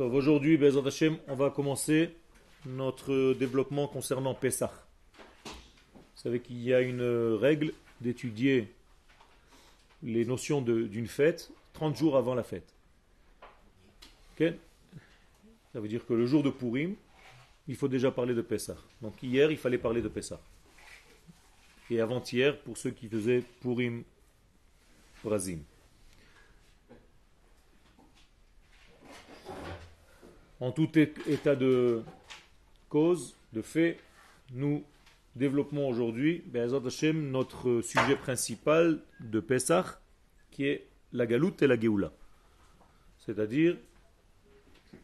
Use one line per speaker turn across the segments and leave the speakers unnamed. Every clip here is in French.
Aujourd'hui, Be'ezrat Hashem, on va commencer notre développement concernant Pessah. Vous savez qu'il y a une règle d'étudier les notions d'une fête 30 jours avant la fête. Okay? Ça veut dire que le jour de Purim, il faut déjà parler de Pessah. Donc hier, il fallait parler de Pessah. Et avant-hier, pour ceux qui faisaient Purim Razim. En tout état de cause, de fait, nous développons aujourd'hui, Be'ezrat Hashem, notre sujet principal de Pessah, qui est la Galoute et la Géoula. C'est-à-dire,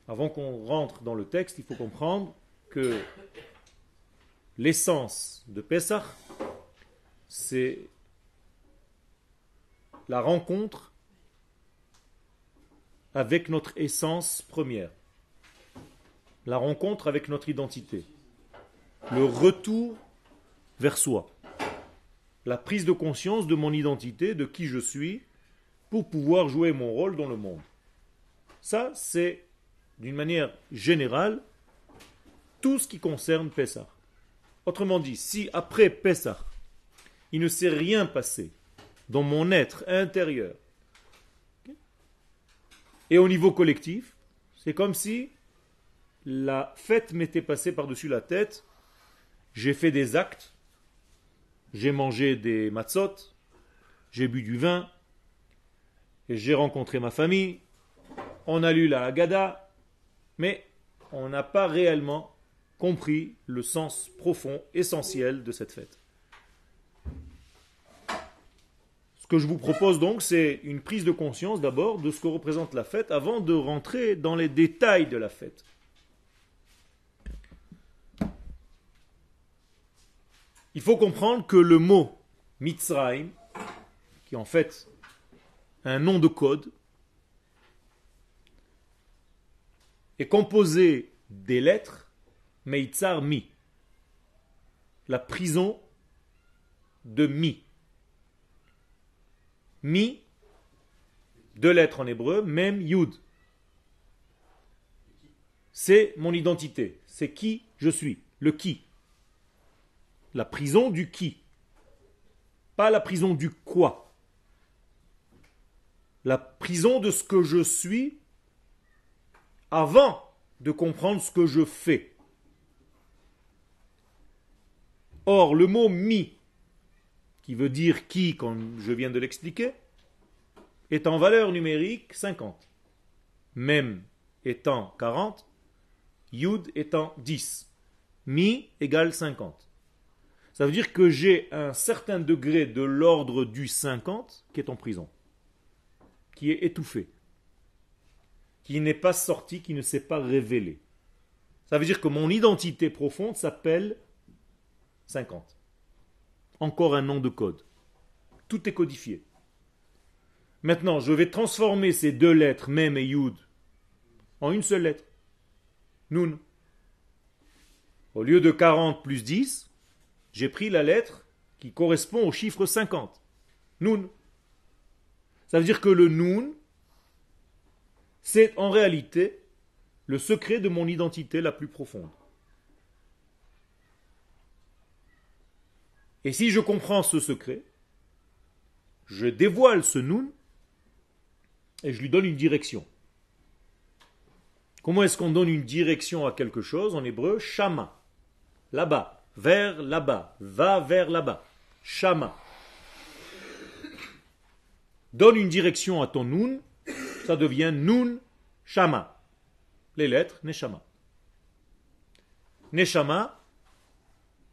avant qu'on rentre dans le texte, il faut comprendre que l'essence de Pessah, c'est la rencontre avec notre essence première. La rencontre avec notre identité, le retour vers soi, la prise de conscience de mon identité, de qui je suis, pour pouvoir jouer mon rôle dans le monde. Ça, c'est, d'une manière générale, tout ce qui concerne Pessah. Autrement dit, si après Pessah, il ne s'est rien passé dans mon être intérieur, et au niveau collectif, c'est comme si la fête m'était passée par-dessus la tête, j'ai fait des actes, j'ai mangé des matzot, j'ai bu du vin, et j'ai rencontré ma famille, on a lu la Haggadah, mais on n'a pas réellement compris le sens profond, essentiel de cette fête. Ce que je vous propose donc, c'est une prise de conscience d'abord de ce que représente la fête avant de rentrer dans les détails de la fête. Il faut comprendre que le mot Mitzrayim, qui est en fait un nom de code, est composé des lettres Meitzar Mi, la prison de Mi. Mi, deux lettres en hébreu, même Yud. C'est mon identité, c'est qui je suis, le qui. La prison du qui, pas la prison du quoi. La prison de ce que je suis avant de comprendre ce que je fais. Or, le mot mi, qui veut dire qui, comme je viens de l'expliquer, est en valeur numérique 50. Même étant 40, Yud étant 10. Mi égale 50. Ça veut dire que j'ai un certain degré de l'ordre du 50 qui est en prison, qui est étouffé, qui n'est pas sorti, qui ne s'est pas révélé. Ça veut dire que mon identité profonde s'appelle 50. Encore un nom de code. Tout est codifié. Maintenant, je vais transformer ces deux lettres, Mem et Yud, en une seule lettre. Nun. Au lieu de 40 plus 10, j'ai pris la lettre qui correspond au chiffre 50. Nun. Ça veut dire que le Nun, c'est en réalité le secret de mon identité la plus profonde. Et si je comprends ce secret, je dévoile ce Nun et je lui donne une direction. Comment est-ce qu'on donne une direction à quelque chose en hébreu? Shama. Là-bas. Vers là-bas, va vers là-bas. Shama. Donne une direction à ton Nun, ça devient Nun Shama. Les lettres Neshama. Neshama,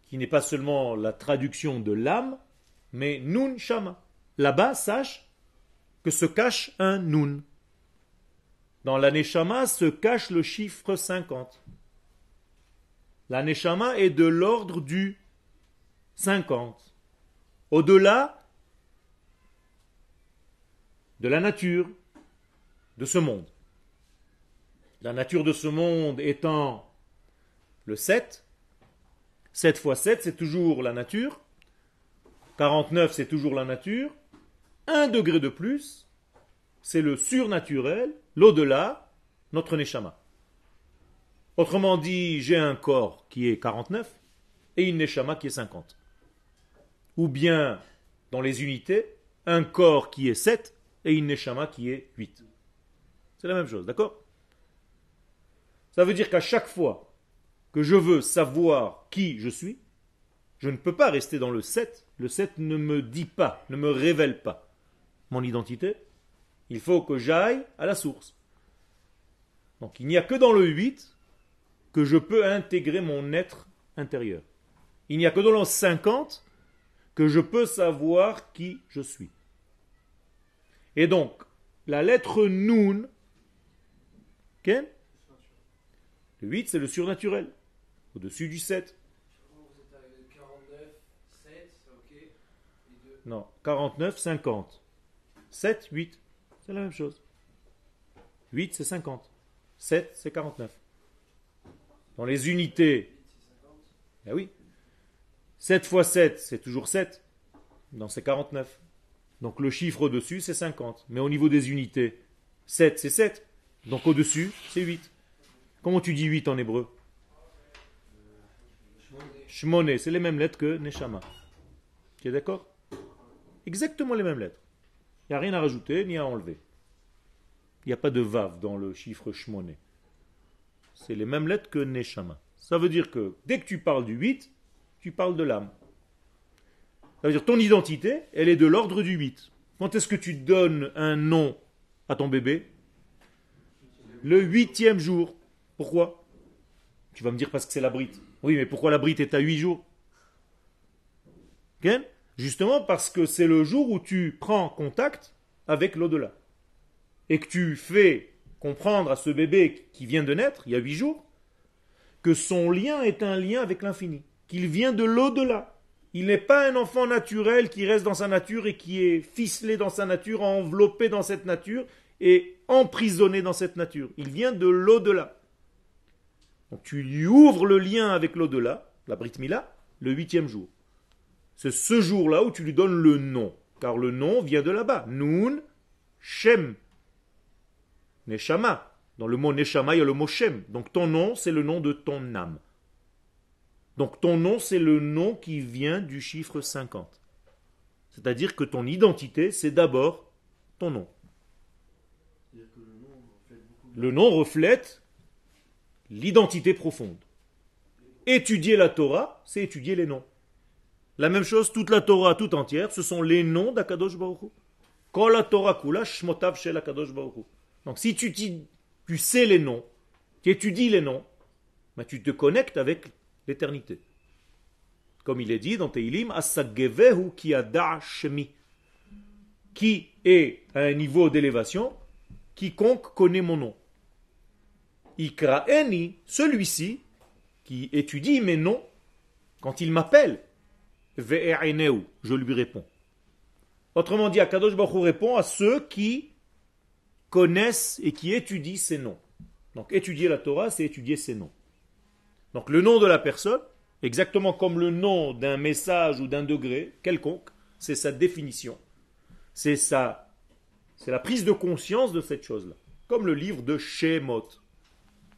qui n'est pas seulement la traduction de l'âme, mais Nun Shama. Là-bas, sache que se cache un Nun. Dans la Neshama se cache le chiffre 50. La Neshama est de l'ordre du 50. Au-delà de la nature de ce monde. La nature de ce monde étant le 7. 7 fois 7, c'est toujours la nature. 49, c'est toujours la nature. 1 degré de plus, c'est le surnaturel, l'au-delà, notre Neshama. Autrement dit, j'ai un corps qui est 49 et une neshama qui est 50. Ou bien, dans les unités, un corps qui est 7 et une neshama qui est 8. C'est la même chose, d'accord? Ça veut dire qu'à chaque fois que je veux savoir qui je suis, je ne peux pas rester dans le 7. Le 7 ne me dit pas, ne me révèle pas mon identité. Il faut que j'aille à la source. Donc il n'y a que dans le 8 que je peux intégrer mon être intérieur. Il n'y a que dans le 50 que je peux savoir qui je suis. Et donc, la lettre Nun, okay? Le 8 c'est le surnaturel, au-dessus du 7. Non, 49, 50. 7, 8, c'est la même chose. 8, c'est 50. 7, c'est 49. Dans les unités, eh oui, 7 fois 7, c'est toujours 7. Non, c'est 49. Donc le chiffre au-dessus, c'est 50. Mais au niveau des unités, 7, c'est 7. Donc au-dessus, c'est 8. Comment tu dis 8 en hébreu? Shmoné, c'est les mêmes lettres que Neshama. Tu es d'accord? Exactement les mêmes lettres. Il n'y a rien à rajouter ni à enlever. Il n'y a pas de vav dans le chiffre Shmoné. C'est les mêmes lettres que Neshama. Ça veut dire que dès que tu parles du 8, tu parles de l'âme. Ça veut dire que ton identité, elle est de l'ordre du 8. Quand est-ce que tu donnes un nom à ton bébé? Le 8e jour. Pourquoi? Tu vas me dire parce que c'est la brite. Oui, mais pourquoi la brite est à 8 jours? Okay? Justement parce que c'est le jour où tu prends contact avec l'au-delà. Et que tu fais comprendre à ce bébé qui vient de naître, il y a 8 jours, que son lien est un lien avec l'infini. Qu'il vient de l'au-delà. Il n'est pas un enfant naturel qui reste dans sa nature et qui est ficelé dans sa nature, enveloppé dans cette nature et emprisonné dans cette nature. Il vient de l'au-delà. Donc tu lui ouvres le lien avec l'au-delà, la Brit Mila, le 8e jour. C'est ce jour-là où tu lui donnes le nom. Car le nom vient de là-bas. Nun, Shem, Neshama. Dans le mot Neshama, il y a le mot Shem. Donc ton nom, c'est le nom de ton âme. Donc ton nom, c'est le nom qui vient du chiffre 50. C'est-à-dire que ton identité, c'est d'abord ton nom. Le nom reflète l'identité profonde. Étudier la Torah, c'est étudier les noms. La même chose, toute la Torah tout entière, ce sont les noms d'Akadosh Baruch Hu. Kol la Torah kula shmotav shel Akadosh Baruch Hu. Donc si tu sais les noms, tu étudies les noms, ben tu te connectes avec l'éternité. Comme il est dit dans Teilim, Asagevehu ki ada shemi. Qui est à un niveau d'élévation, quiconque connaît mon nom. Ikraeni, celui-ci, qui étudie mes noms, quand il m'appelle, ve'e'eneu, je lui réponds. Autrement dit, Akadosh Baruch Hu répond à ceux qui connaissent et qui étudient ses noms. Donc étudier la Torah, c'est étudier ses noms. Donc le nom de la personne, exactement comme le nom d'un message ou d'un degré quelconque, c'est sa définition. C'est la prise de conscience de cette chose-là. Comme le livre de Shemot.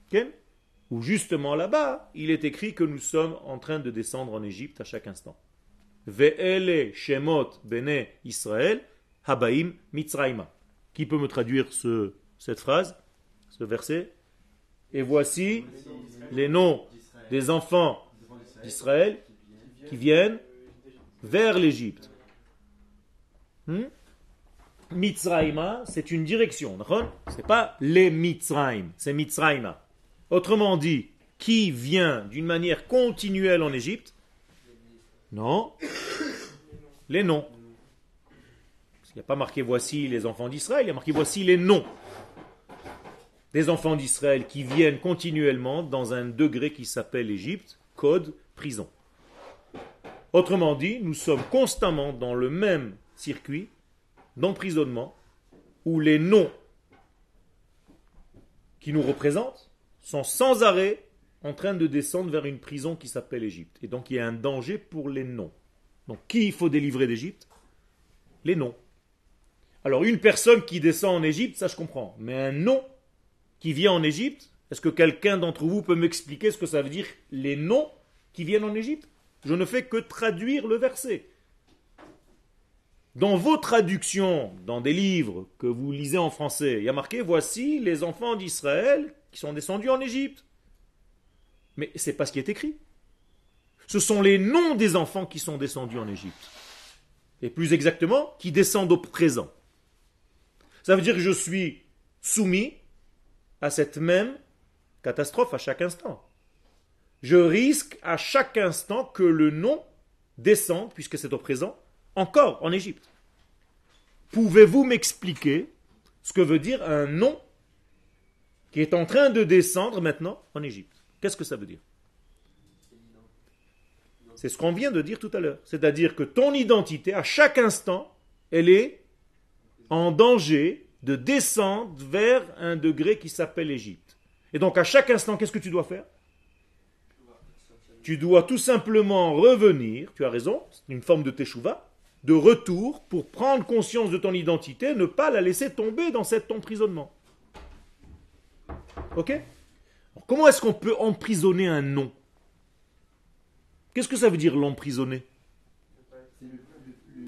Okay? Où justement là-bas, il est écrit que nous sommes en train de descendre en Égypte à chaque instant. Ve'ele Shemot bene Israël habaim mitzrayma. Qui peut me traduire cette phrase, ce verset? Et voici les noms des enfants d'Israël qui viennent vers l'Égypte. Mitzrayma, c'est une direction. Ce n'est pas les Mitzrayim, c'est Mitzrayma. Autrement dit, qui vient d'une manière continuelle en Égypte? Non, les noms. Il n'y a pas marqué voici les enfants d'Israël, il y a marqué voici les noms des enfants d'Israël qui viennent continuellement dans un degré qui s'appelle Égypte, code prison. Autrement dit, nous sommes constamment dans le même circuit d'emprisonnement où les noms qui nous représentent sont sans arrêt en train de descendre vers une prison qui s'appelle Égypte. Et donc il y a un danger pour les noms. Donc qui il faut délivrer d'Égypte? Les noms. Alors une personne qui descend en Égypte, ça je comprends. Mais un nom qui vient en Égypte, Est-ce que quelqu'un d'entre vous peut m'expliquer ce que ça veut dire les noms qui viennent en Égypte? Je ne fais que traduire le verset. Dans vos traductions, dans des livres que vous lisez en français, il y a marqué, voici les enfants d'Israël qui sont descendus en Égypte. Mais ce n'est pas ce qui est écrit. Ce sont les noms des enfants qui sont descendus en Égypte. Et plus exactement, qui descendent au présent. Ça veut dire que je suis soumis à cette même catastrophe à chaque instant. Je risque à chaque instant que le nom descende, puisque c'est au présent, encore en Égypte. Pouvez-vous m'expliquer ce que veut dire un nom qui est en train de descendre maintenant en Égypte? Qu'est-ce que ça veut dire? C'est ce qu'on vient de dire tout à l'heure. C'est-à-dire que ton identité, à chaque instant, elle est en danger de descendre vers un degré qui s'appelle l'Égypte. Et donc à chaque instant, qu'est-ce que tu dois faire? Tu dois tout simplement revenir, tu as raison, c'est une forme de teshuva, de retour pour prendre conscience de ton identité, ne pas la laisser tomber dans cet emprisonnement. Ok? Alors, comment est-ce qu'on peut emprisonner un nom? Qu'est-ce que ça veut dire l'emprisonner?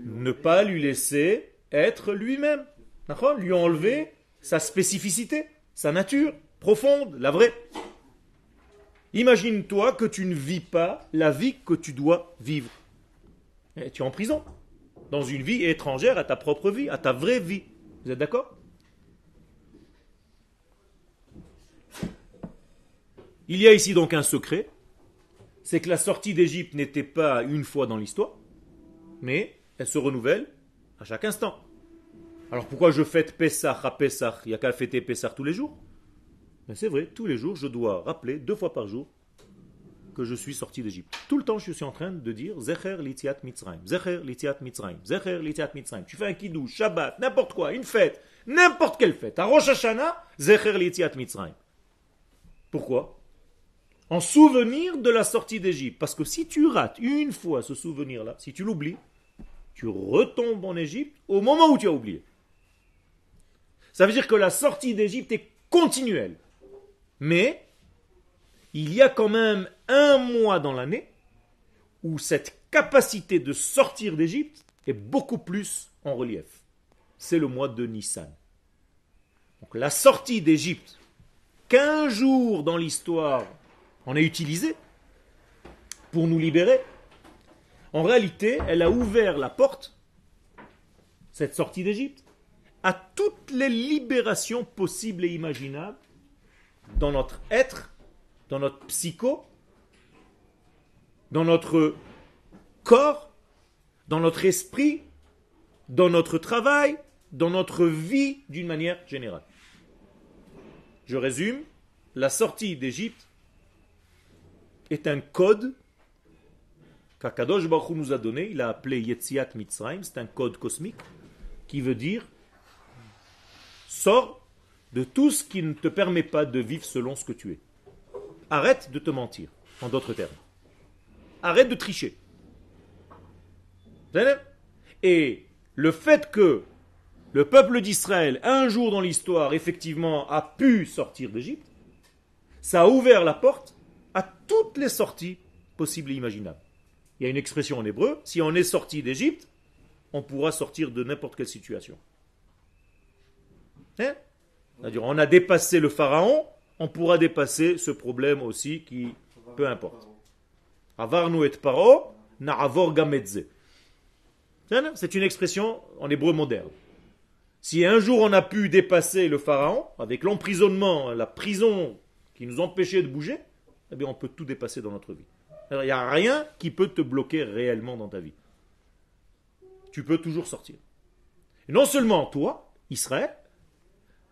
Ne pas lui laisser être lui-même. Lui enlever sa spécificité, sa nature profonde, la vraie. Imagine-toi que tu ne vis pas la vie que tu dois vivre. Et tu es en prison, dans une vie étrangère à ta propre vie, à ta vraie vie. Vous êtes d'accord? Il y a ici donc un secret, c'est que la sortie d'Égypte n'était pas une fois dans l'histoire, mais elle se renouvelle à chaque instant. Alors pourquoi je fête Pessah à Pessah? Il n'y a qu'à fêter Pessah tous les jours. Mais c'est vrai, tous les jours, je dois rappeler 2 fois par jour que je suis sorti d'Égypte. Tout le temps, je suis en train de dire Zecher Litziat Mitzrayim, Zecher Litziat Mitzrayim, Zecher Litziat Mitzrayim. Tu fais un kiddush, Shabbat, n'importe quoi, une fête, n'importe quelle fête. À Rosh Hashanah, Zecher Litziat Mitzrayim. Pourquoi? En souvenir de la sortie d'Égypte. Parce que si tu rates une fois ce souvenir-là, si tu l'oublies, tu retombes en Égypte au moment où tu as oublié. Ça veut dire que la sortie d'Égypte est continuelle. Mais il y a quand même un mois dans l'année où cette capacité de sortir d'Égypte est beaucoup plus en relief. C'est le mois de Nissan. Donc la sortie d'Égypte, qu'un jour dans l'histoire on a utilisé pour nous libérer, en réalité, elle a ouvert la porte, cette sortie d'Égypte, à toutes les libérations possibles et imaginables dans notre être, dans notre psycho, dans notre corps, dans notre esprit, dans notre travail, dans notre vie d'une manière générale. Je résume, la sortie d'Égypte est un code qu'Akadosh Baruch Hu nous a donné, il a appelé Yetziat Mitzrayim, c'est un code cosmique qui veut dire sors de tout ce qui ne te permet pas de vivre selon ce que tu es. Arrête de te mentir, en d'autres termes. Arrête de tricher. Et le fait que le peuple d'Israël, un jour dans l'histoire, effectivement, a pu sortir d'Égypte, ça a ouvert la porte à toutes les sorties possibles et imaginables. Il y a une expression en hébreu, si on est sorti d'Égypte, on pourra sortir de n'importe quelle situation. C'est-à-dire, on a dépassé le pharaon, on pourra dépasser ce problème aussi qui, peu importe. Avarnu et paro, na'avor gamedze. C'est une expression en hébreu moderne. Si un jour on a pu dépasser le pharaon, avec l'emprisonnement, la prison qui nous empêchait de bouger, eh bien on peut tout dépasser dans notre vie. Alors, il n'y a rien qui peut te bloquer réellement dans ta vie. Tu peux toujours sortir. Et non seulement toi, Israël,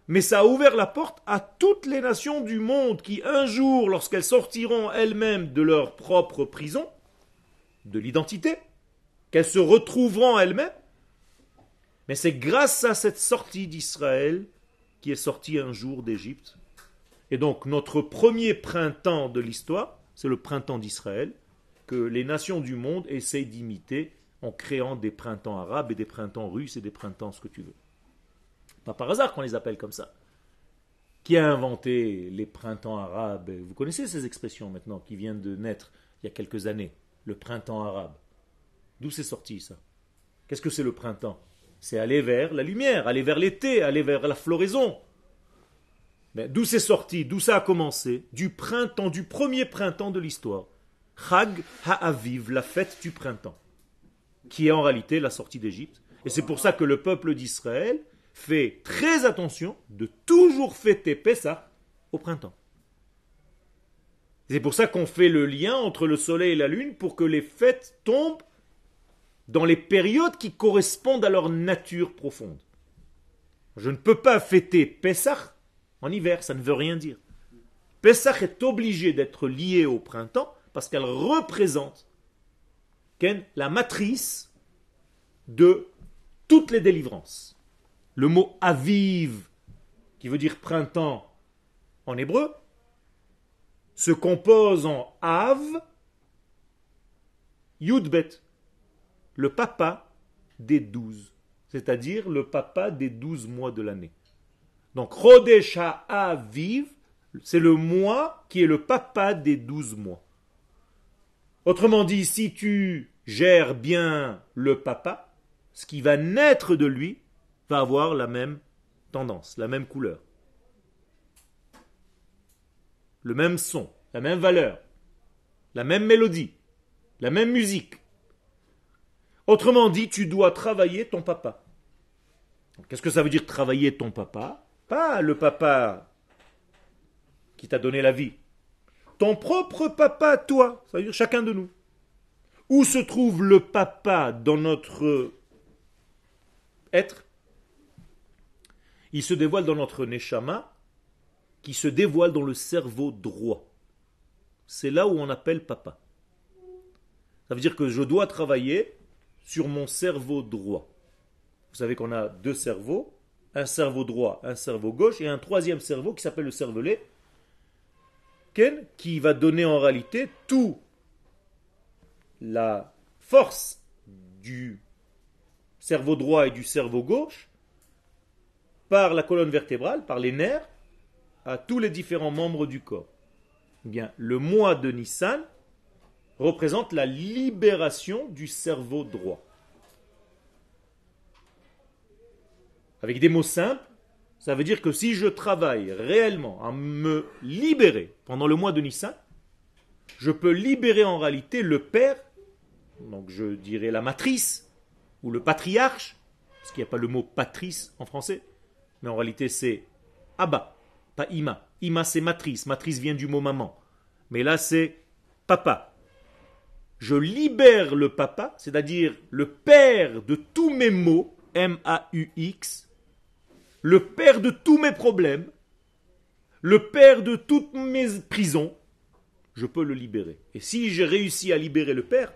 mais ça a ouvert la porte à toutes les nations du monde qui, un jour, lorsqu'elles sortiront elles-mêmes de leur propre prison, de l'identité, qu'elles se retrouveront elles-mêmes, mais c'est grâce à cette sortie d'Israël qui est sortie un jour d'Égypte. Et donc, notre premier printemps de l'histoire, c'est le printemps d'Israël, que les nations du monde essayent d'imiter en créant des printemps arabes et des printemps russes et des printemps ce que tu veux. Pas par hasard qu'on les appelle comme ça. Qui a inventé les printemps arabes? Vous connaissez ces expressions maintenant qui viennent de naître il y a quelques années. Le printemps arabe. D'où c'est sorti ça? Qu'est-ce que c'est le printemps? C'est aller vers la lumière, aller vers l'été, aller vers la floraison. Mais d'où c'est sorti? D'où ça a commencé? Du printemps, du premier printemps de l'histoire. Chag Ha'aviv, la fête du printemps, qui est en réalité la sortie d'Égypte. Et c'est pour ça que le peuple d'Israël fait très attention de toujours fêter Pessah au printemps. C'est pour ça qu'on fait le lien entre le soleil et la lune pour que les fêtes tombent dans les périodes qui correspondent à leur nature profonde. Je ne peux pas fêter Pessah en hiver, ça ne veut rien dire. Pessah est obligé d'être lié au printemps parce qu'elle représente la matrice de toutes les délivrances. Le mot aviv, qui veut dire printemps en hébreu, se compose en av, yudbet, le papa des 12, c'est-à-dire le papa des 12 mois de l'année. Donc Chodesh Ha'aviv, c'est le mois qui est le papa des 12 mois. Autrement dit, si tu gères bien le papa, ce qui va naître de lui va avoir la même tendance, la même couleur, le même son, la même valeur, la même mélodie, la même musique. Autrement dit, tu dois travailler ton papa. Qu'est-ce que ça veut dire travailler ton papa? Pas le papa qui t'a donné la vie. Ton propre papa, toi, ça veut dire chacun de nous. Où se trouve le papa dans notre être? Il se dévoile dans notre neshama, qui se dévoile dans le cerveau droit. C'est là où on appelle papa. Ça veut dire que je dois travailler sur mon cerveau droit. Vous savez qu'on a deux cerveaux, un cerveau droit, un cerveau gauche, et un troisième cerveau qui s'appelle le cervelet, qui va donner en réalité toute la force du cerveau droit et du cerveau gauche par la colonne vertébrale, par les nerfs, à tous les différents membres du corps. Eh bien, le mois de Nissan représente la libération du cerveau droit. Avec des mots simples, ça veut dire que si je travaille réellement à me libérer pendant le mois de Nissan, je peux libérer en réalité le père, donc je dirais la matrice, ou le patriarche, parce qu'il n'y a pas le mot patrice en français, mais en réalité c'est Abba, pas Ima. Ima c'est matrice, matrice vient du mot maman. Mais là c'est papa. Je libère le papa, c'est-à-dire le père de tous mes maux, M-A-U-X, le père de tous mes problèmes, le père de toutes mes prisons, je peux le libérer. Et si j'ai réussi à libérer le père,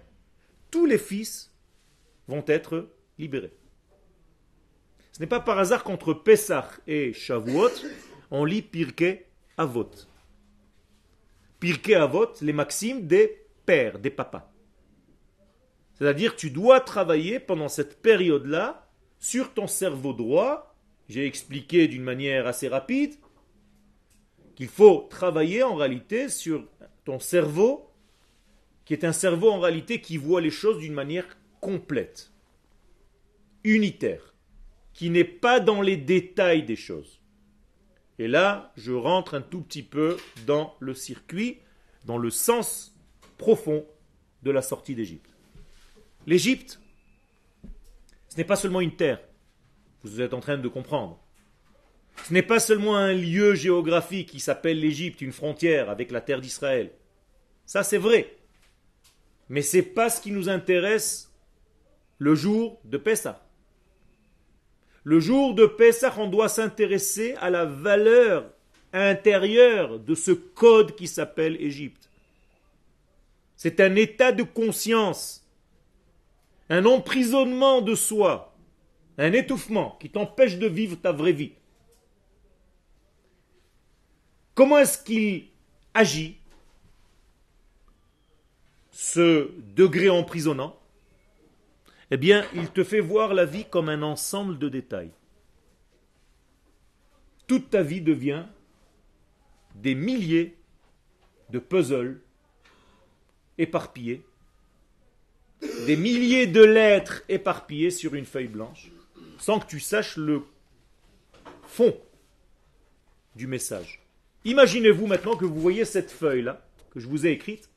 tous les fils vont être libérés. Ce n'est pas par hasard qu'entre Pessah et Shavuot, on lit Pirkei Avot. Pirkei Avot, les maximes des pères, des papas. C'est-à-dire, tu dois travailler pendant cette période-là sur ton cerveau droit. J'ai expliqué d'une manière assez rapide qu'il faut travailler en réalité sur ton cerveau, qui est un cerveau en réalité qui voit les choses d'une manière complète, unitaire, qui n'est pas dans les détails des choses. Et là, je rentre un tout petit peu dans le circuit, dans le sens profond de la sortie d'Égypte. L'Égypte, ce n'est pas seulement une terre, vous êtes en train de comprendre. Ce n'est pas seulement un lieu géographique qui s'appelle l'Égypte, une frontière avec la terre d'Israël. Ça, c'est vrai. Mais ce n'est pas ce qui nous intéresse le jour de Pessah. Le jour de Pessah, on doit s'intéresser à la valeur intérieure de ce code qui s'appelle Égypte. C'est un état de conscience, un emprisonnement de soi, un étouffement qui t'empêche de vivre ta vraie vie. Comment est-ce qu'il agit, ce degré emprisonnant? Eh bien, il te fait voir la vie comme un ensemble de détails. Toute ta vie devient des milliers de puzzles éparpillés, des milliers de lettres éparpillées sur une feuille blanche, sans que tu saches le fond du message. Imaginez-vous maintenant que vous voyez cette feuille-là, que je vous ai écrite,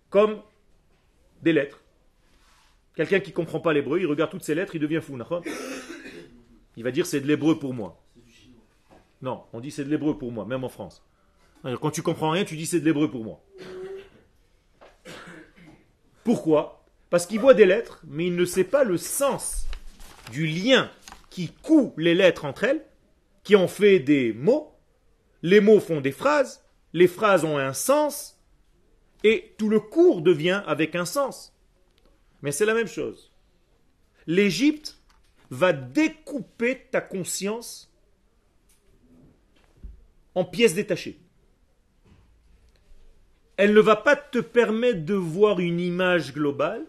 comme des lettres. Quelqu'un qui ne comprend pas l'hébreu, il regarde toutes ces lettres, il devient fou. Il va dire c'est de l'hébreu pour moi. Non, on dit c'est de l'hébreu pour moi, même en France. Alors, quand tu comprends rien, tu dis c'est de l'hébreu pour moi. Pourquoi? Parce qu'il voit des lettres, mais il ne sait pas le sens du lien qui coud les lettres entre elles, qui en fait des mots. Les mots font des phrases, les phrases ont un sens, et tout le cours devient avec un sens. Mais c'est la même chose. L'Égypte va découper ta conscience en pièces détachées. Elle ne va pas te permettre de voir une image globale,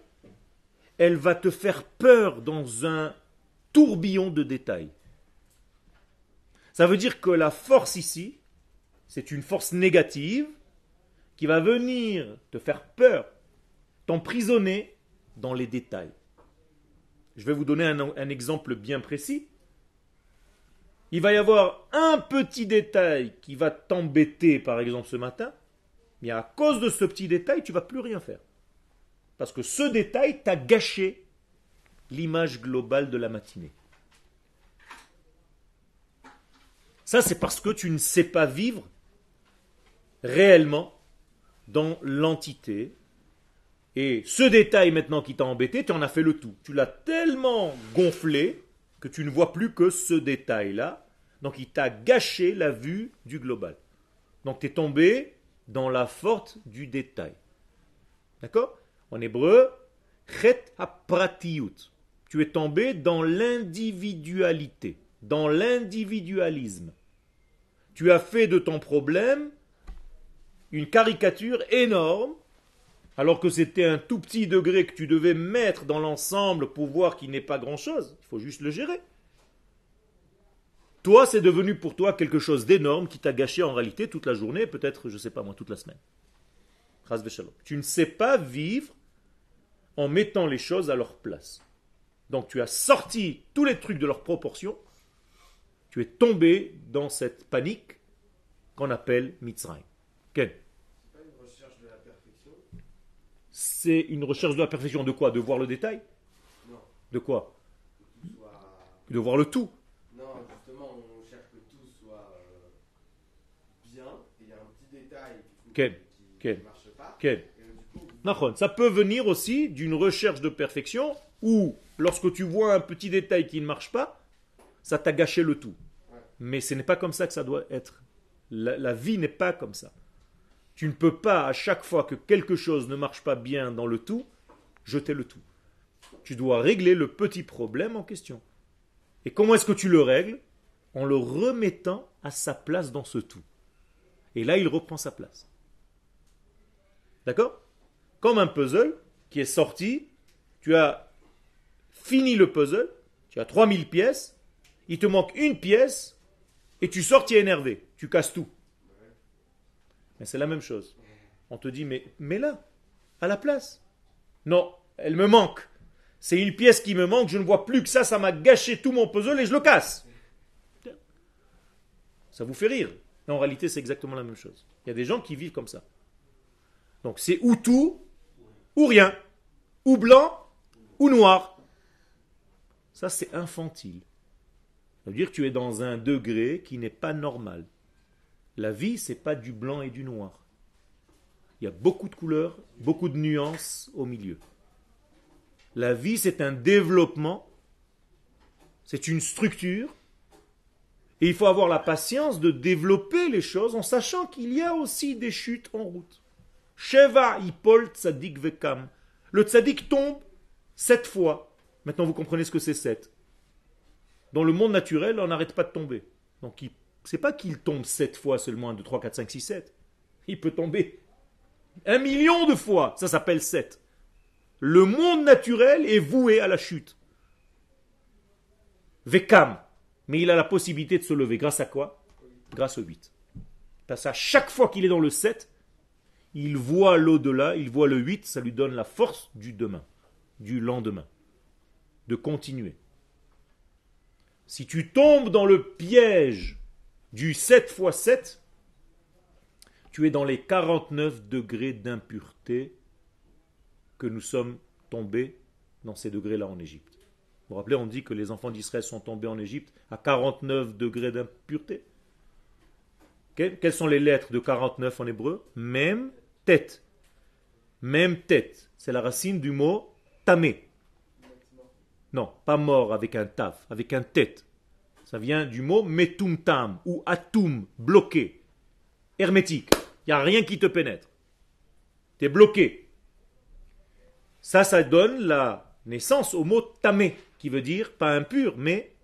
elle va te faire peur dans un tourbillon de détails. Ça veut dire que la force ici, c'est une force négative qui va venir te faire peur, t'emprisonner dans les détails. Je vais vous donner un exemple bien précis. Il va y avoir un petit détail qui va t'embêter, par exemple, ce matin, mais à cause de ce petit détail, tu ne vas plus rien faire. Parce que ce détail t'a gâché l'image globale de la matinée. Ça, c'est parce que tu ne sais pas vivre réellement dans l'entité. Et ce détail maintenant qui t'a embêté, tu en as fait le tout. Tu l'as tellement gonflé que tu ne vois plus que ce détail-là. Donc il t'a gâché la vue du global. Donc tu es tombé dans la force du détail. D'accord? En hébreu, chet hapratiyut. Tu es tombé dans l'individualité, dans l'individualisme. Tu as fait de ton problème une caricature énorme, alors que c'était un tout petit degré que tu devais mettre dans l'ensemble pour voir qu'il n'est pas grand-chose. Il faut juste le gérer. Toi, c'est devenu pour toi quelque chose d'énorme qui t'a gâché en réalité toute la journée, peut-être, je ne sais pas moi, toute la semaine. Chas v'shalom. Tu ne sais pas vivre en mettant les choses à leur place. Donc tu as sorti tous les trucs de leur proportion, tu es tombé dans cette panique qu'on appelle Mitzrayim. Ken?
C'est pas une recherche de la perfection?
C'est une recherche de la perfection de quoi? De voir le détail?
Non.
De quoi?
Que tout soit...
De voir le tout.
Non, justement, on cherche que tout soit bien, et il y a un petit détail qui ne marche pas.
Ken?
Et du coup,
Ça peut venir aussi d'une recherche de perfection où, lorsque tu vois un petit détail qui ne marche pas, ça t'a gâché le tout.
ouais.
Mais ce n'est pas comme ça que ça doit être. La vie n'est pas comme ça. Tu ne peux pas, à chaque fois que quelque chose ne marche pas bien dans le tout, jeter le tout. Tu dois régler le petit problème en question. Et comment est-ce que tu le règles? En le remettant à sa place dans ce tout. Et là, il reprend sa place. D'accord? Comme un puzzle qui est sorti, tu as fini le puzzle, tu as 3000 pièces, il te manque une pièce, et tu sors, tu es énervé, tu casses tout. Mais c'est la même chose. On te dit, mais mets-la à la place. Non, elle me manque. C'est une pièce qui me manque, je ne vois plus que ça m'a gâché tout mon puzzle et je le casse. Ça vous fait rire. Mais en réalité, c'est exactement la même chose. Il y a des gens qui vivent comme ça. Donc c'est ou tout, ou rien. Ou blanc, ou noir. Ça, c'est infantile. Ça veut dire que tu es dans un degré qui n'est pas normal. La vie, c'est pas du blanc et du noir. Il y a beaucoup de couleurs, beaucoup de nuances au milieu. La vie, c'est un développement, c'est une structure, et il faut avoir la patience de développer les choses en sachant qu'il y a aussi des chutes en route. Sheva ipol tzadik vekam. Le tzadik tombe 7 fois. Maintenant, vous comprenez ce que c'est 7. Dans le monde naturel, on n'arrête pas de tomber. Donc, c'est pas qu'il tombe 7 fois seulement, 1, 2, 3, 4, 5, 6, 7. Il peut tomber 1 million de fois. Ça s'appelle 7. Le monde naturel est voué à la chute. Vekam. Mais il a la possibilité de se lever. Grâce à quoi? Grâce au 8. Parce qu'à chaque fois qu'il est dans le 7, il voit l'au-delà, il voit le 8, ça lui donne la force du demain, du lendemain, de continuer. Si tu tombes dans le piège du 7 fois 7, tu es dans les 49 degrés d'impureté que nous sommes tombés dans ces degrés-là en Égypte. Vous vous rappelez, on dit que les enfants d'Israël sont tombés en Égypte à 49 degrés d'impureté. Quelles sont les lettres de 49 en hébreu? Même tête. Même tête. C'est la racine du mot tamé. Non, pas mort avec un taf, avec un tête. Ça vient du mot metumtam ou atum, bloqué, hermétique. Il n'y a rien qui te pénètre. Tu es bloqué. Ça donne la naissance au mot tamé, qui veut dire pas impur, mais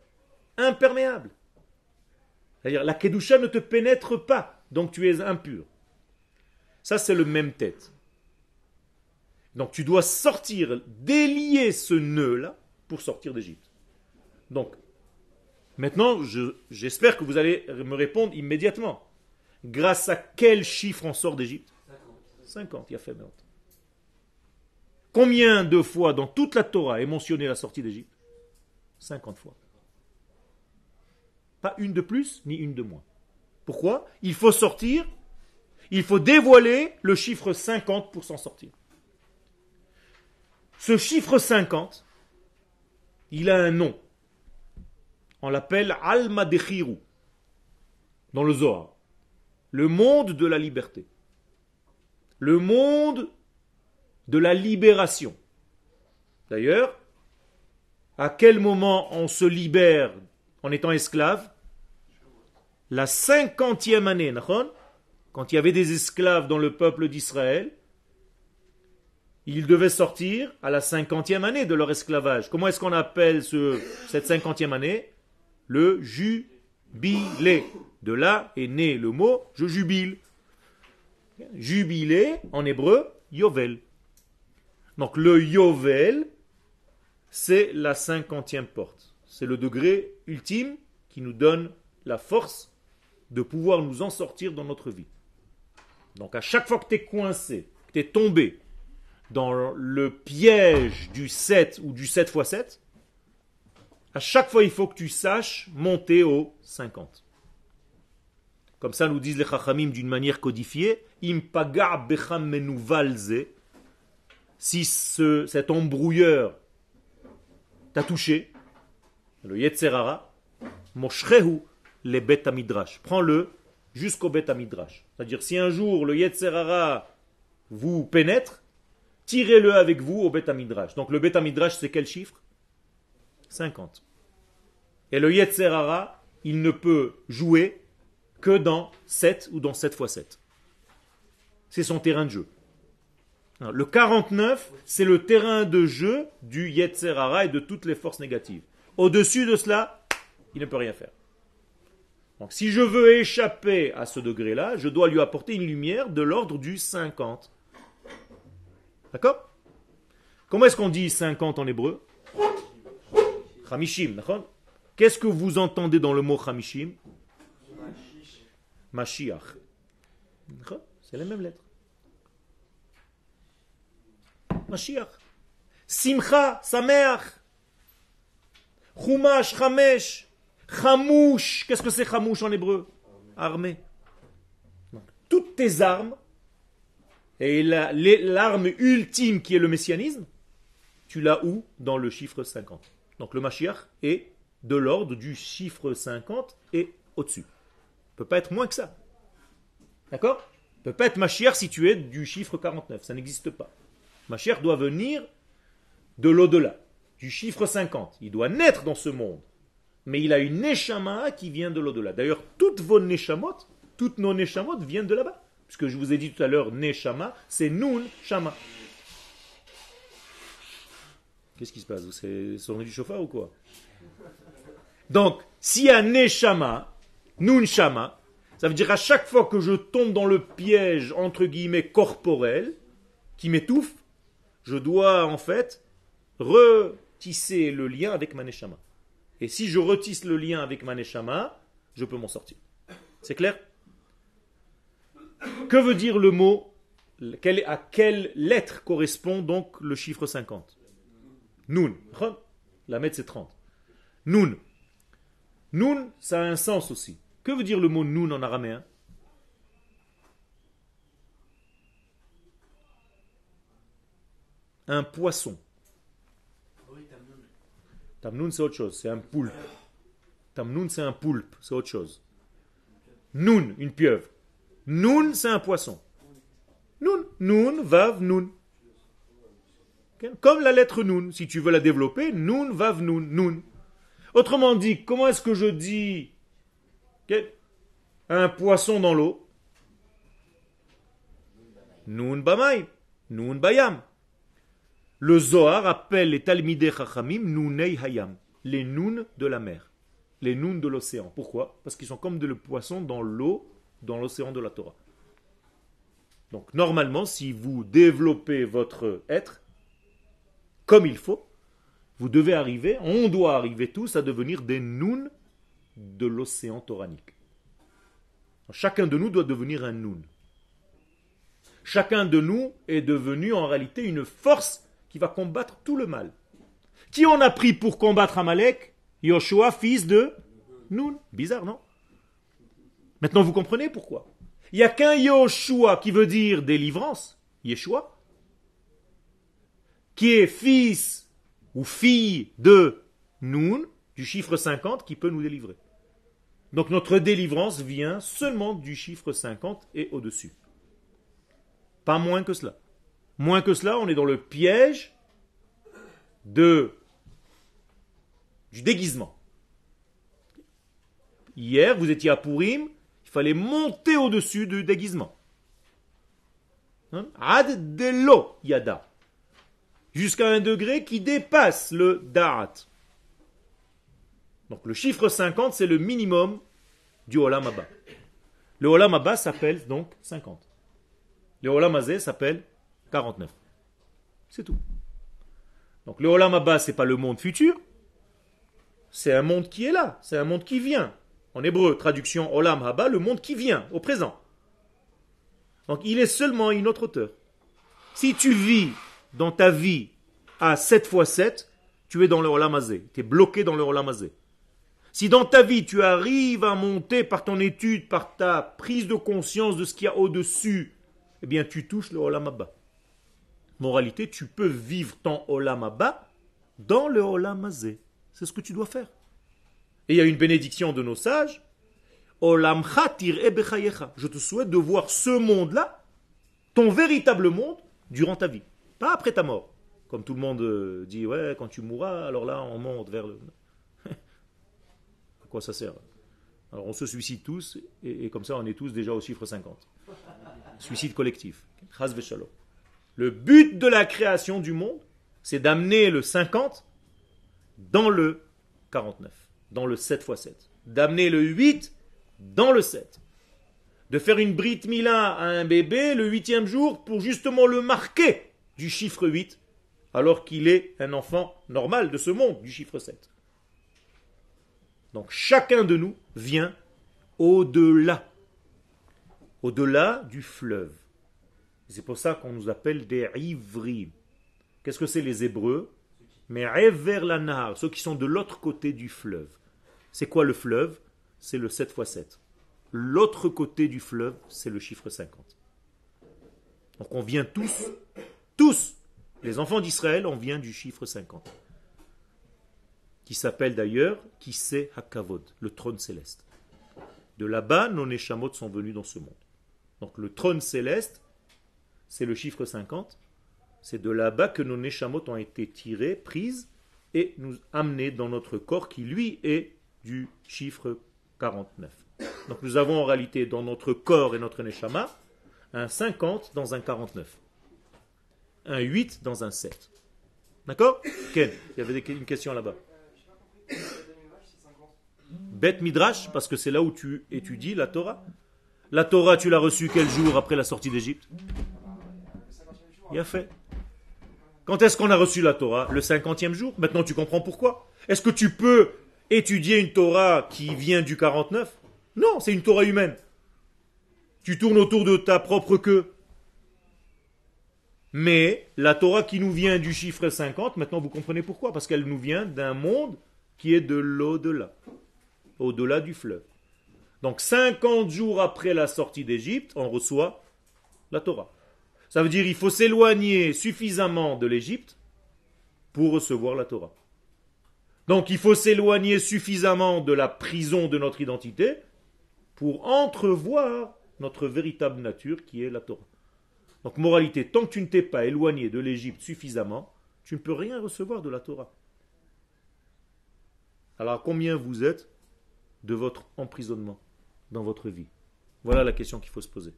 imperméable. C'est-à-dire la kedusha ne te pénètre pas, donc tu es impur. Ça, c'est le même tête. Donc tu dois sortir, délier ce nœud-là pour sortir d'Égypte. Donc, maintenant, j'espère que vous allez me répondre immédiatement. Grâce à quel chiffre on sort d'Égypte? 50, il y a fait. Combien de fois dans toute la Torah est mentionné la sortie d'Égypte? 50 fois. Pas une de plus, ni une de moins. Pourquoi? Il faut sortir, il faut dévoiler le chiffre 50 pour s'en sortir. Ce chiffre 50, il a un nom. On l'appelle Alma Dechiru, dans le Zohar. Le monde de la liberté. Le monde de la libération. D'ailleurs, à quel moment on se libère en étant esclave? La 50e année, quand il y avait des esclaves dans le peuple d'Israël, ils devaient sortir à la 50e année de leur esclavage. Comment est-ce qu'on appelle cette 50e année? Le jubilé. De là est né le mot « je jubile ». Jubilé, en hébreu, yovel. Donc le yovel, c'est la 50e porte. C'est le degré ultime qui nous donne la force de pouvoir nous en sortir dans notre vie. Donc à chaque fois que tu es coincé, que tu es tombé dans le piège du 7 ou du 7 x 7, à chaque fois il faut que tu saches monter au 50. Comme ça nous disent les Chachamim d'une manière codifiée, Im paga becham menuvalze, si cet embrouilleur t'a touché, le Yetzer Hara, moshrehu le Bet Midrash. Prends-le jusqu'au Bet Midrash. C'est-à-dire, si un jour le Yetzer Hara vous pénètre, tirez-le avec vous au Bet Midrash. Donc le Bet Midrash, c'est quel chiffre? 50. Et le Yetzer Hara, il ne peut jouer que dans 7 ou dans 7 x 7. C'est son terrain de jeu. Le 49, c'est le terrain de jeu du Yetzer Hara et de toutes les forces négatives. Au-dessus de cela, il ne peut rien faire. Donc si je veux échapper à ce degré-là, je dois lui apporter une lumière de l'ordre du 50. D'accord? Comment est-ce qu'on dit 50 en hébreu? Chamishim, d'accord? Qu'est-ce que vous entendez dans le mot Chamishim? Mashiach. C'est les mêmes lettres. Mashiach. Simcha, Sameach. Chumash, Chamesh. Chamouche. Qu'est-ce que c'est Chamouche en hébreu? Armée. Donc, toutes tes armes, et l'arme ultime qui est le messianisme, tu l'as où? Dans le chiffre 50. Donc le Mashiach est de l'ordre du chiffre 50 et au-dessus. Il ne peut pas être moins que ça. D'accord? Il ne peut pas être Mashiach si tu es du chiffre 49. Ça n'existe pas. Mashiach doit venir de l'au-delà, du chiffre 50. Il doit naître dans ce monde. Mais il a une Neshama qui vient de l'au-delà. D'ailleurs, toutes vos Neshamot, toutes nos Neshamot viennent de là-bas. Puisque je vous ai dit tout à l'heure, Neshama, c'est Nun Shama. Qu'est-ce qui se passe? C'est sonnerie du chauffard ou quoi? Donc, s'il y a Neshama, Nun Shama, ça veut dire à chaque fois que je tombe dans le piège, entre guillemets, corporel, qui m'étouffe, je dois en fait retisser le lien avec ma Neshama. Et si je retisse le lien avec ma Neshama, je peux m'en sortir. C'est clair? Que veut dire le mot? À quelle lettre correspond donc le chiffre 50? Nun. La mettre c'est 30. Nun. Nun, ça a un sens aussi. Que veut dire le mot nun en araméen? Un poisson. Tamnoun, c'est autre chose, c'est un poulpe. Tamnoun, c'est un poulpe, c'est autre chose. Nun, une pieuvre. Nun, c'est un poisson. Nun, nun, vav, nun. Comme la lettre nun, si tu veux la développer, nun, vav, nun, nun. Autrement dit, comment est-ce que je dis un poisson dans l'eau? Nun bamay, nun bayam. Le Zohar appelle les Talmidei Chachamim Nunei Hayam, les Nun de la mer, les Nun de l'océan. Pourquoi? Parce qu'ils sont comme des poissons dans l'eau, dans l'océan de la Torah. Donc normalement, si vous développez votre être comme il faut, vous devez arriver, on doit arriver tous à devenir des Nun de l'océan toranique. Chacun de nous doit devenir un Nun. Chacun de nous est devenu en réalité une force qui va combattre tout le mal. Qui on a pris pour combattre Amalek? Yoshua, fils de Nun. Bizarre, non? Maintenant, vous comprenez pourquoi. Il n'y a qu'un Yoshua qui veut dire délivrance, Yeshua, qui est fils ou fille de Nun, du chiffre 50, qui peut nous délivrer. Donc notre délivrance vient seulement du chiffre 50 et au-dessus. Pas moins que cela. Moins que cela, on est dans le piège du déguisement. Hier, vous étiez à Purim, il fallait monter au-dessus du déguisement. Ad delo yada. Jusqu'à un degré qui dépasse le da'at. Donc le chiffre 50, c'est le minimum du Olam Haba. Le Olam Haba s'appelle donc 50. Le Olam Hazé s'appelle 49. C'est tout. Donc le Olam Haba, ce n'est pas le monde futur, c'est un monde qui est là, c'est un monde qui vient. En hébreu, traduction Olam Haba, le monde qui vient, au présent. Donc il est seulement une autre hauteur. Si tu vis dans ta vie à 7 x 7, tu es dans le Olam Hazé, tu es bloqué dans le Olam Hazé. Si dans ta vie tu arrives à monter par ton étude, par ta prise de conscience de ce qu'il y a au-dessus, eh bien tu touches le Olam Haba. Moralité, tu peux vivre ton Olam Haba dans le Olam Hazé. C'est ce que tu dois faire. Et il y a une bénédiction de nos sages. Olamcha tir'e bechayecha. Je te souhaite de voir ce monde-là, ton véritable monde, durant ta vie. Pas après ta mort. Comme tout le monde dit, ouais, quand tu mourras, alors là, on monte vers le... À quoi ça sert? Alors on se suicide tous, et comme ça, on est tous déjà au chiffre 50. Suicide collectif. Chas v'shalom. Le but de la création du monde, c'est d'amener le 50 dans le 49, dans le 7 x 7. D'amener le 8 dans le 7. De faire une brit mila à un bébé le 8e jour pour justement le marquer du chiffre 8, alors qu'il est un enfant normal de ce monde, du chiffre 7. Donc chacun de nous vient au-delà. Au-delà du fleuve. C'est pour ça qu'on nous appelle des ivri. Qu'est-ce que c'est les Hébreux? Mais vers la Nahar, ceux qui sont de l'autre côté du fleuve. C'est quoi le fleuve? C'est le 7 x 7. L'autre côté du fleuve, c'est le chiffre 50. Donc on vient tous, les enfants d'Israël, on vient du chiffre 50. Qui s'appelle d'ailleurs Kiseh HaKavod, le trône céleste. De là-bas, nos Neshamot sont venus dans ce monde. Donc le trône céleste, c'est le chiffre 50. C'est de là-bas que nos Neshamot ont été tirées, prises, et nous amenées dans notre corps qui, lui, est du chiffre 49. Donc nous avons en réalité dans notre corps et notre Neshama un 50 dans un 49. Un 8 dans un 7. D'accord? Ken, il y avait une question là-bas. Beth Midrash, parce que c'est là où tu étudies la Torah. La Torah, tu l'as reçue quel jour après la sortie d'Égypte? Il a fait. Quand est-ce qu'on a reçu la Torah? Le 50e jour. Maintenant, tu comprends pourquoi. Est-ce que tu peux étudier une Torah qui vient du 49? Non, c'est une Torah humaine. Tu tournes autour de ta propre queue. Mais la Torah qui nous vient du chiffre 50, maintenant vous comprenez pourquoi. Parce qu'elle nous vient d'un monde qui est de l'au-delà. Au-delà du fleuve. Donc 50 jours après la sortie d'Égypte, on reçoit la Torah. Ça veut dire qu'il faut s'éloigner suffisamment de l'Égypte pour recevoir la Torah. Donc il faut s'éloigner suffisamment de la prison de notre identité pour entrevoir notre véritable nature qui est la Torah. Donc moralité, tant que tu ne t'es pas éloigné de l'Égypte suffisamment, tu ne peux rien recevoir de la Torah. Alors combien vous êtes de votre emprisonnement dans votre vie? Voilà la question qu'il faut se poser.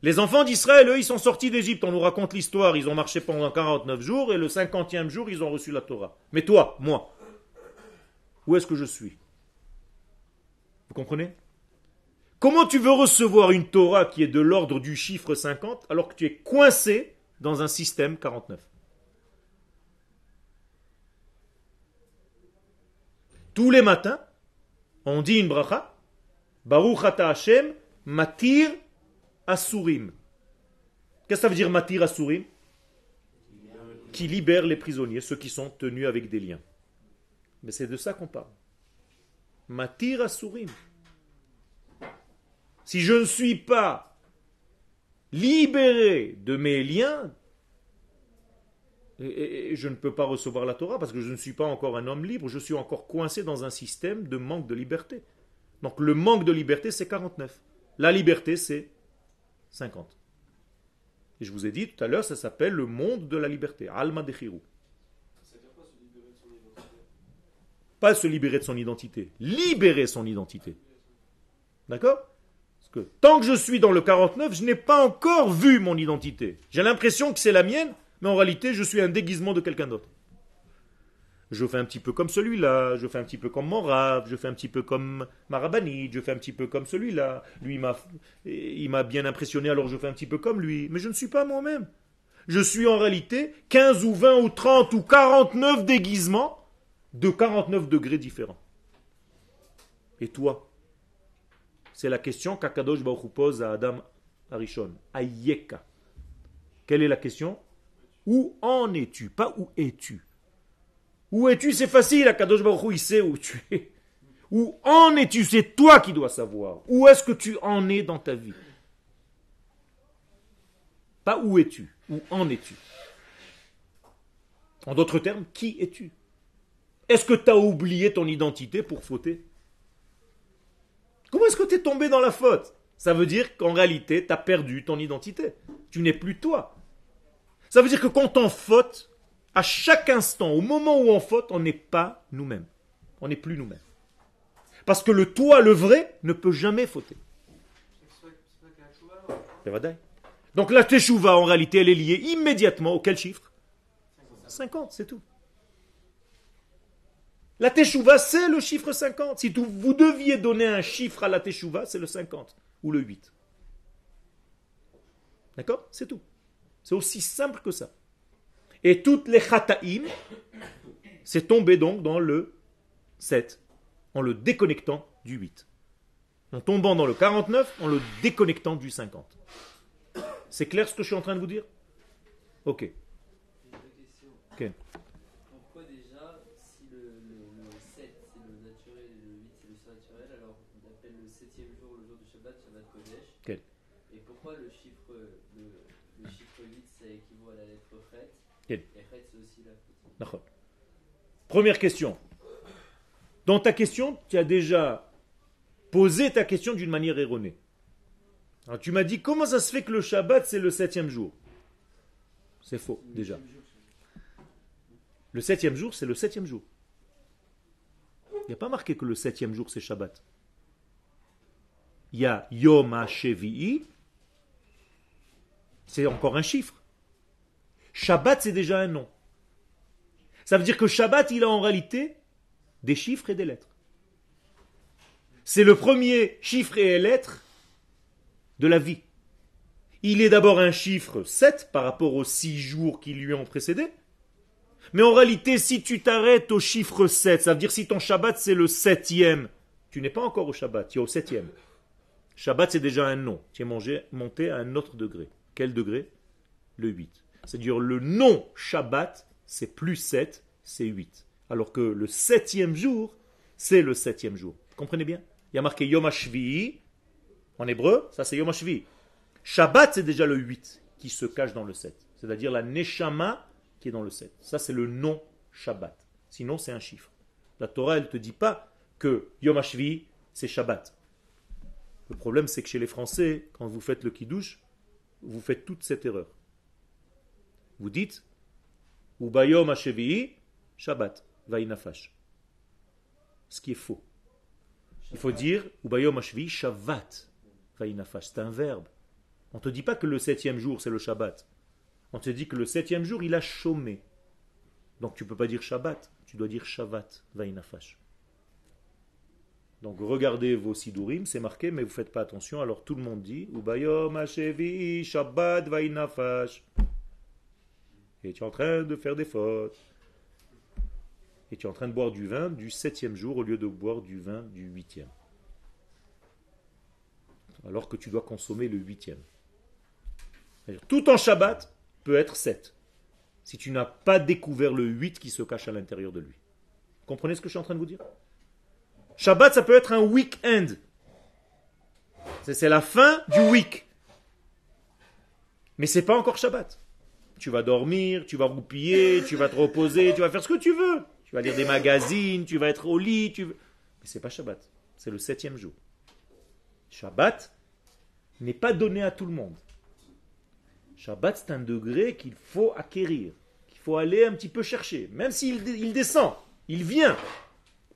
Les enfants d'Israël, eux, ils sont sortis d'Égypte. On nous raconte l'histoire. Ils ont marché pendant 49 jours et le 50e jour, ils ont reçu la Torah. Mais toi, moi, où est-ce que je suis? Vous comprenez? Comment tu veux recevoir une Torah qui est de l'ordre du chiffre 50 alors que tu es coincé dans un système 49? Tous les matins, on dit une bracha, Baruch ata Hashem, matir asurim. Qu'est-ce que ça veut dire matir asurim? Qui libère les prisonniers, ceux qui sont tenus avec des liens. Mais c'est de ça qu'on parle. Matir asurim. Si je ne suis pas libéré de mes liens, et je ne peux pas recevoir la Torah parce que je ne suis pas encore un homme libre, je suis encore coincé dans un système de manque de liberté. Donc le manque de liberté, c'est 49. La liberté, c'est 50. Et je vous ai dit tout à l'heure, ça s'appelle le monde de la liberté. Alma Dechirou.
Ça veut dire quoi, se libérer de son identité?
Pas se libérer de son identité. Libérer son identité. D'accord? Parce que tant que je suis dans le 49, je n'ai pas encore vu mon identité. J'ai l'impression que c'est la mienne, mais en réalité, je suis un déguisement de quelqu'un d'autre. Je fais un petit peu comme celui-là, je fais un petit peu comme mon rave, je fais un petit peu comme ma rabbinite, je fais un petit peu comme celui-là. Lui, il m'a bien impressionné, alors je fais un petit peu comme lui. Mais je ne suis pas moi-même. Je suis en réalité 15 ou 20 ou 30 ou 49 déguisements de 49 degrés différents. Et toi? C'est la question qu'Akadosh Baruch Hu pose à Adam Arishon. Ayeka. Quelle est la question? Où en es-tu? Pas où es-tu. Où es-tu? C'est facile, Akadosh Baruch Hu, il sait où tu es. Où en es-tu? C'est toi qui dois savoir. Où est-ce que tu en es dans ta vie? Pas où es-tu? Où en es-tu? En d'autres termes, qui es-tu? Est-ce que tu as oublié ton identité pour fauter? Comment est-ce que tu es tombé dans la faute? Ça veut dire qu'en réalité, tu as perdu ton identité. Tu n'es plus toi. Ça veut dire que quand on faute, à chaque instant, au moment où on faute, on n'est pas nous-mêmes. On n'est plus nous-mêmes. Parce que le toi, le vrai, ne peut jamais fauter. Donc la teshuva, en réalité, elle est liée immédiatement auquel chiffre? 50, c'est tout. La teshuva, c'est le chiffre 50. Si vous deviez donner un chiffre à la teshuva, c'est le 50 ou le 8. D'accord? C'est tout. C'est aussi simple que ça. Et toutes les chataïm, c'est tombé donc dans le 7, en le déconnectant du 8. En tombant dans le 49, en le déconnectant du 50. C'est clair ce que je suis en train de vous dire? Ok. Ok.
Pourquoi déjà, si le 7 c'est le naturel et le 8 c'est le surnaturel, alors on appelle le 7e jour le jour du Shabbat, Shabbat Kodesh?
Ok.
Et pourquoi le chiffre 8 ça équivaut à la lettre Chet?
Ok.
Et Chet c'est aussi la faute.
D'accord. Première question. Dans ta question, tu as déjà posé ta question d'une manière erronée. Alors, tu m'as dit, comment ça se fait que le Shabbat, c'est le 7e jour? C'est faux, déjà. Le 7e jour, c'est le 7e jour. Il n'y a pas marqué que le 7e jour, c'est Shabbat. Il y a Yom HaShevi'i, c'est encore un chiffre. Shabbat, c'est déjà un nom. Ça veut dire que Shabbat, il a en réalité des chiffres et des lettres. C'est le premier chiffre et lettre de la vie. Il est d'abord un chiffre 7 par rapport aux 6 jours qui lui ont précédé. Mais en réalité, si tu t'arrêtes au chiffre 7, ça veut dire si ton Shabbat c'est le 7e, tu n'es pas encore au Shabbat, tu es au 7e. Shabbat, c'est déjà un nom. Tu es monté à un autre degré. Quel degré? Le 8. C'est-à-dire le nom Shabbat, c'est plus 7, c'est 8. Alors que le 7e jour, c'est le 7e jour. Vous comprenez bien? Il y a marqué Yom HaShvi'i. En hébreu, ça c'est Yom HaShvi'i. Shabbat, c'est déjà le 8 qui se cache dans le 7. C'est-à-dire la Neshama qui est dans le 7. Ça, c'est le nom Shabbat. Sinon, c'est un chiffre. La Torah, elle ne te dit pas que Yom HaShvi'i, c'est Shabbat. Le problème, c'est que chez les Français, quand vous faites le Kiddush, vous faites toute cette erreur. Vous dites Ubayom HaShevi'i, Shabbat, Vaïnafash. Ce qui est faux. Il faut dire Ubayom HaShevi'i, Shabbat, Vaïnafash. C'est un verbe. On ne te dit pas que le 7e jour, c'est le Shabbat. On te dit que le 7e jour, il a chômé. Donc tu ne peux pas dire Shabbat, tu dois dire Shavat, Vaïnafash. Donc regardez vos Sidurim, c'est marqué, mais vous ne faites pas attention. Alors tout le monde dit Ubayom HaShevi'i, Shabbat, Vaïnafash. Et tu es en train de faire des fautes. Et tu es en train de boire du vin du 7e jour au lieu de boire du vin du 8e. Alors que tu dois consommer le 8e. C'est-à-dire, tout en Shabbat peut être 7. Si tu n'as pas découvert le 8 qui se cache à l'intérieur de lui. Vous comprenez ce que je suis en train de vous dire? Shabbat, ça peut être un week-end. C'est la fin du week. Mais c'est pas encore Shabbat. Tu vas dormir, tu vas roupiller, tu vas te reposer, tu vas faire ce que tu veux. Tu vas lire des magazines, tu vas être au lit. Mais c'est pas Shabbat. C'est le 7e jour. Shabbat n'est pas donné à tout le monde. Shabbat, c'est un degré qu'il faut acquérir, qu'il faut aller un petit peu chercher. Même s'il descend, il vient.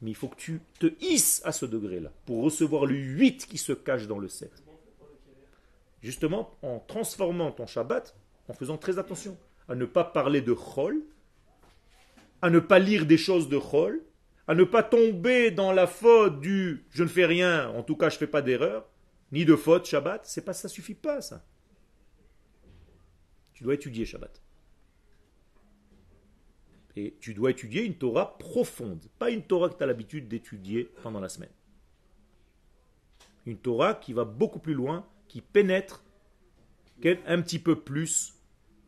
Mais il faut que tu te hisses à ce degré-là pour recevoir le 8 qui se cache dans le 7. Justement, en transformant ton Shabbat, en faisant très attention à ne pas parler de Chol, à ne pas lire des choses de Chol, à ne pas tomber dans la faute du « je ne fais rien, en tout cas je ne fais pas d'erreur », ni de faute Shabbat, ça suffit pas ça. Tu dois étudier Shabbat. Et tu dois étudier une Torah profonde, pas une Torah que tu as l'habitude d'étudier pendant la semaine. Une Torah qui va beaucoup plus loin, qui pénètre un petit peu plus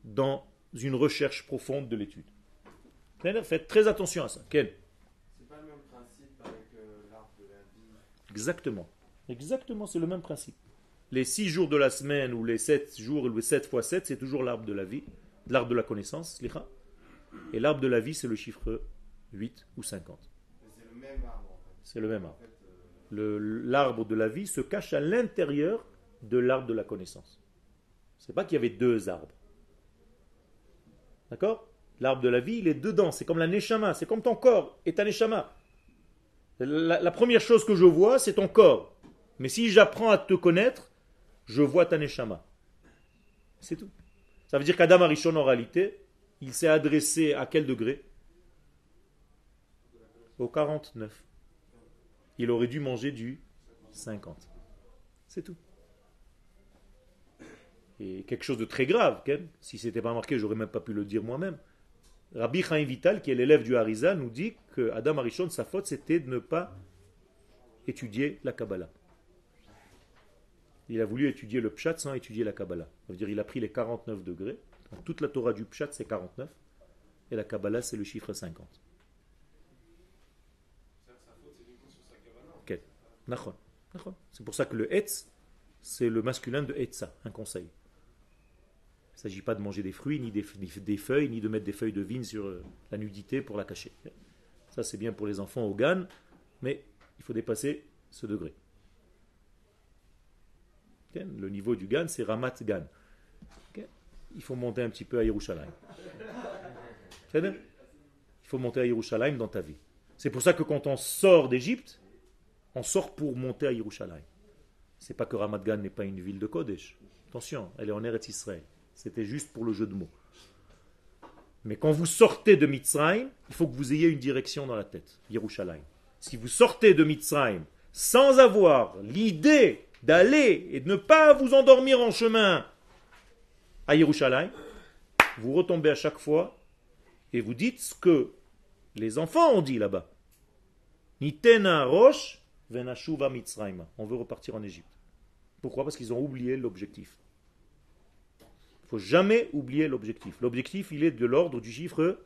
dans une recherche profonde de l'étude. Faites très attention à ça. Quel?
C'est pas le même principe avec l'arbre de la vie.
Exactement, c'est le même principe. Les 6 jours de la semaine ou les 7 jours, ou les 7 fois 7, c'est toujours l'arbre de la vie, l'arbre de la connaissance, licha. Et l'arbre de la vie, c'est le chiffre 8 ou 50.
Mais c'est le même arbre en fait.
C'est le même arbre.
En fait,
L'arbre de la vie se cache à l'intérieur de l'arbre de la connaissance. C'est pas qu'il y avait 2 arbres. D'accord? L'arbre de la vie, il est dedans. C'est comme la neshama. C'est comme ton corps et ta neshama. La première chose que je vois, c'est ton corps. Mais si j'apprends à te connaître, je vois ta neshama. C'est tout. Ça veut dire qu'Adam Arishon, en réalité, il s'est adressé à quel degré? Au 49. Il aurait dû manger du 50. C'est tout. Et quelque chose de très grave, si ce n'était pas marqué, j'aurais même pas pu le dire moi-même. Rabbi Chaim Vital, qui est l'élève du Harizal, nous dit que Adam Arishon, sa faute, c'était de ne pas étudier la Kabbalah. Il a voulu étudier le Pshat sans étudier la Kabbalah. Ça veut dire qu'il a pris les 49 degrés. Donc, toute la Torah du Pshat, c'est 49. Et la Kabbalah, c'est le chiffre 50. Ok. Nachon. C'est pour ça que le Etz, c'est le masculin de Etza, un conseil. Il ne s'agit pas de manger des fruits, ni des feuilles, ni de mettre des feuilles de vigne sur la nudité pour la cacher. Ça, c'est bien pour les enfants au Gan, mais il faut dépasser ce degré. Okay. Le niveau du Gan, c'est Ramat Gan. Okay. Il faut monter un petit peu à Yerushalayim. Il faut monter à Yerushalayim dans ta vie. C'est pour ça que quand on sort d'Égypte, on sort pour monter à Yerushalayim. C'est pas que Ramat Gan n'est pas une ville de Kodesh. Attention, elle est en Eretz Israël. C'était juste pour le jeu de mots. Mais quand vous sortez de Mitzrayim, il faut que vous ayez une direction dans la tête, Yerushalayim. Si vous sortez de Mitzrayim sans avoir l'idée d'aller et de ne pas vous endormir en chemin à Yerushalayim, vous retombez à chaque fois et vous dites ce que les enfants ont dit là-bas. Nitena rosh venashuva Mitzrayim. On veut repartir en Égypte. Pourquoi? Parce qu'ils ont oublié l'objectif. Il ne faut jamais oublier l'objectif. L'objectif, il est de l'ordre du chiffre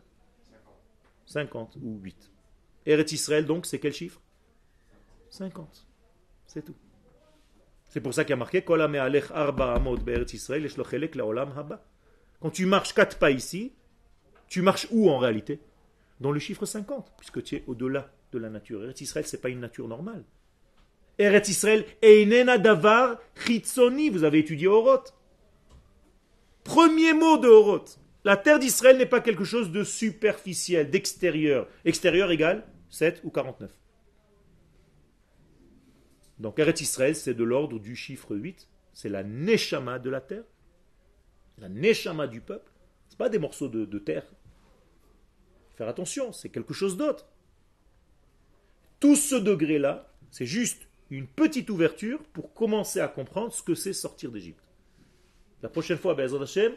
50 ou 8. Eretz Israël, donc, c'est quel chiffre? 50. C'est tout. C'est pour ça qu'il y a marqué Kol hamehalech arba amot be'eretz Israël yesh lo chelek le'olam haba. Quand tu marches 4 pas ici, tu marches où en réalité? Dans le chiffre 50, puisque tu es au-delà de la nature. Eretz Israël, ce n'est pas une nature normale. Eretz Israël, einena davar chitzoni. Vous avez étudié Oroth. Premier mot de Oroth. La terre d'Israël n'est pas quelque chose de superficiel, d'extérieur. Extérieur égale 7 ou 49. Donc Eretz Israël, c'est de l'ordre du chiffre 8. C'est la neshama de la terre. La neshama du peuple. Ce n'est pas des morceaux de terre. Faire attention, c'est quelque chose d'autre. Tout ce degré-là, c'est juste une petite ouverture pour commencer à comprendre ce que c'est sortir d'Égypte. La prochaine fois, Be'ezrat Hashem,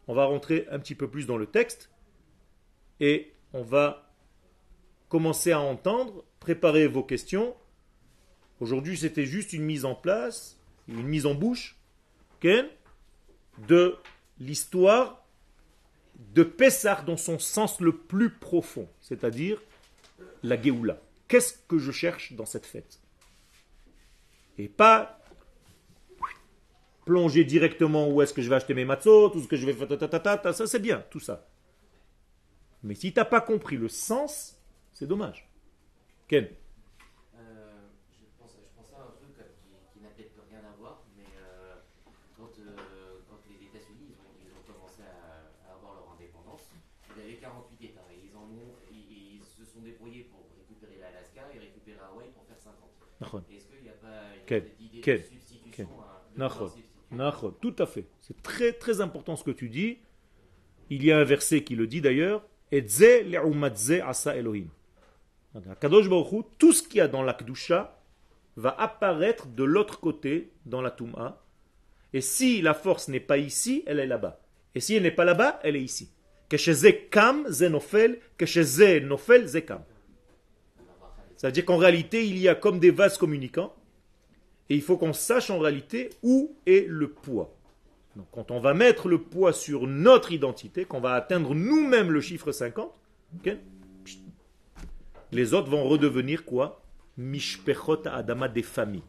on va rentrer un petit peu plus dans le texte et on va commencer à entendre, préparer vos questions. Aujourd'hui, c'était juste une mise en place, une mise en bouche de l'histoire de Pessah dans son sens le plus profond, c'est-à-dire la Géoula. Qu'est-ce que je cherche dans cette fête? Et pas plonger directement où est-ce que je vais acheter mes matzot, tout ce que je vais faire, ça c'est bien, tout ça. Mais si tu n'as pas compris le sens, c'est dommage. Ken?
Je pensais à un truc qui n'a peut-être rien à voir, mais quand les États-Unis ils ont commencé à avoir leur indépendance, ils avaient 48 États et ils se sont débrouillés pour récupérer l'Alaska et récupérer Hawaï pour faire 50. Est-ce qu'il n'y a pas une idée de substitution
Tout à fait. C'est très très important ce que tu dis. Il y a un verset qui le dit d'ailleurs. Etze le'umatze asa Elohim. Kadosh Baruch Hu, tout ce qu'il y a dans la Kedusha va apparaître de l'autre côté dans la Touma. Et si la force n'est pas ici, elle est là-bas. Et si elle n'est pas là-bas, elle est ici. Kesheze kam ze nofel, kesheze nofel ze kam. Ça veut dire qu'en réalité, il y a comme des vases communicants. Et il faut qu'on sache en réalité où est le poids. Donc, quand on va mettre le poids sur notre identité, qu'on va atteindre nous-mêmes le chiffre 50, okay, les autres vont redevenir quoi? Mishpechot Adama, des familles.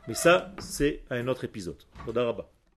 Mais ça, c'est un autre épisode. Toda Rabba.